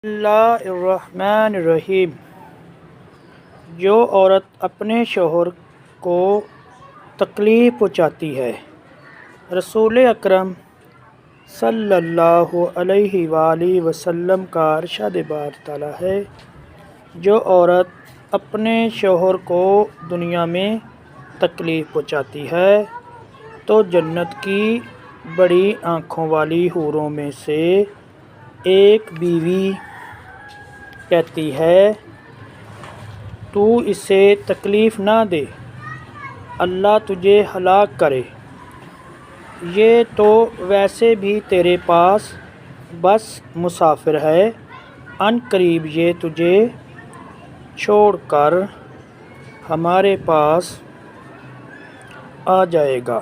اللہ الرحمن الرحیم۔ جو عورت اپنے شوہر کو تکلیف پہنچاتی ہے، رسول اکرم صلی اللہ علیہ وآلہ وسلم کا ارشاد بار تعالیٰ ہے، جو عورت اپنے شوہر کو دنیا میں تکلیف پہنچاتی ہے تو جنت کی بڑی آنکھوں والی حوروں میں سے ایک بیوی کہتی ہے، تو اسے تکلیف نہ دے، اللہ تجھے ہلاک کرے، یہ تو ویسے بھی تیرے پاس بس مسافر ہے، عن قریب یہ تجھے چھوڑ کر ہمارے پاس آ جائے گا۔